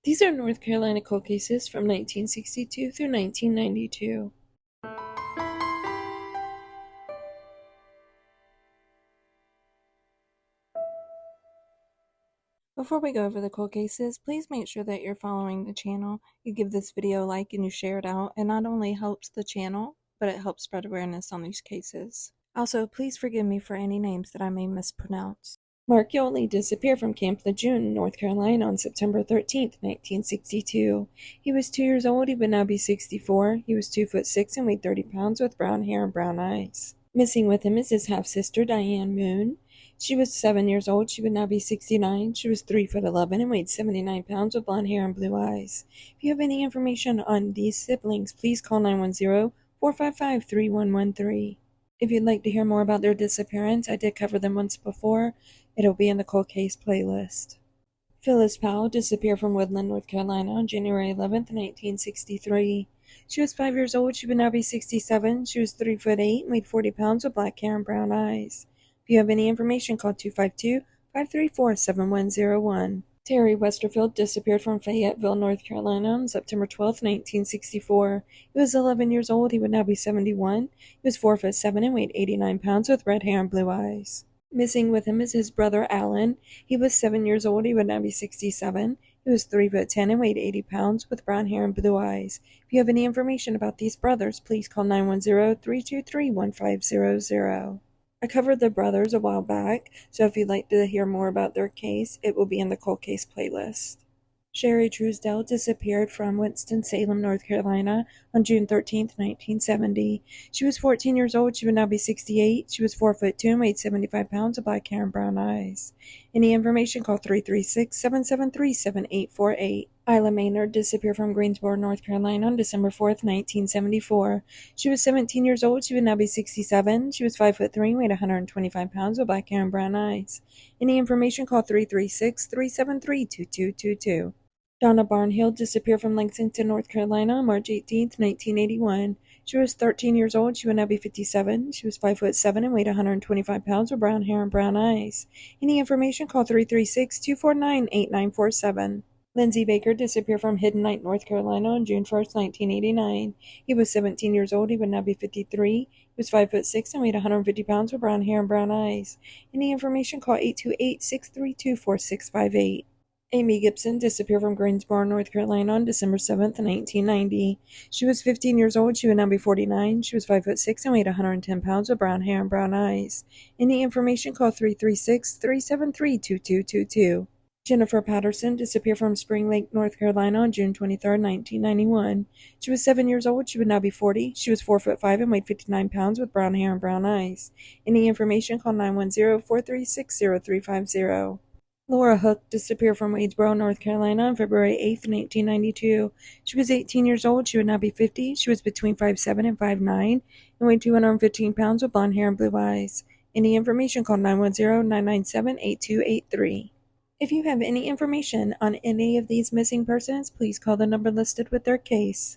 These are North Carolina cold cases from 1962 through 1992. Before we go over the cold cases, please make sure that you're following the channel. You give this video a like and you share it out. It not only helps the channel, but it helps spread awareness on these cases. Also, please forgive me for any names that I may mispronounce. Mark Yoley disappeared from Camp Lejeune, North Carolina on September 13, 1962. He was 2 years old. He would now be 64. He was 2'6" and weighed 30 pounds with brown hair and brown eyes. Missing with him is his half-sister, Diane Moon. She was 7 years old. She would now be 69. She was 3'11" and weighed 79 pounds with blonde hair and blue eyes. If you have any information on these siblings, please call 910-455-3113. If you'd like to hear more about their disappearance, I did cover them once before. It'll be in the cold case playlist. Phyllis Powell disappeared from Woodland, North Carolina on January 11, 1963. She was 5 years old. She would now be 67. She was 3'8" and weighed 40 pounds with black hair and brown eyes. If you have any information, call 252-534-7101. Terry Westerfield disappeared from Fayetteville, North Carolina on September 12, 1964. He was 11 years old. He would now be 71. He was 4'7" and weighed 89 pounds with red hair and blue eyes. Missing with him is his brother Alan. He was 7 years old. He would now be 67. He was 3'10" and weighed 80 pounds with brown hair and blue eyes. If you have any information about these brothers, please call 910-323-1500. I covered the brothers a while back, so if you'd like to hear more about their case, it will be in the cold case playlist. Sherry Truesdell disappeared from Winston-Salem, North Carolina on June 13, 1970. She was 14 years old. She would now be 68. She was 4'2" and weighed 75 pounds with black hair and brown eyes. Any information, call 336-773-7848. Isla Maynard disappeared from Greensboro, North Carolina on December 4, 1974. She was 17 years old. She would now be 67. She was 5'3" and weighed 125 pounds with black hair and brown eyes. Any information, call 336-373-2222. Donna Barnhill disappeared from Lexington, North Carolina on March 18, 1981. She was 13 years old. She would now be 57. She was 5'7" and weighed 125 pounds with brown hair and brown eyes. Any information, call 336-249-8947. Lindsay Baker disappeared from Hidden Night, North Carolina on June 1, 1989. He was 17 years old. He would now be 53. He was 5'6" and weighed 150 pounds with brown hair and brown eyes. Any information, call 828-632-4658. Amy Gibson disappeared from Greensboro, North Carolina on December 7, 1990. She was 15 years old. She would now be 49. She was 5'6" and weighed 110 pounds with brown hair and brown eyes. Any information, call 336-373-2222. Jennifer Patterson disappeared from Spring Lake, North Carolina on June 23, 1991. She was 7 years old. She would now be 40. She was 4'5" and weighed 59 pounds with brown hair and brown eyes. Any information, call 910-436-0350. Laura Hook disappeared from Wadesboro, North Carolina on February 8, 1992. She was 18 years old. She would now be 50. She was between 5'7" and 5'9" and weighed 215 pounds with blonde hair and blue eyes. Any information, call 910-997-8283. If you have any information on any of these missing persons, please call the number listed with their case.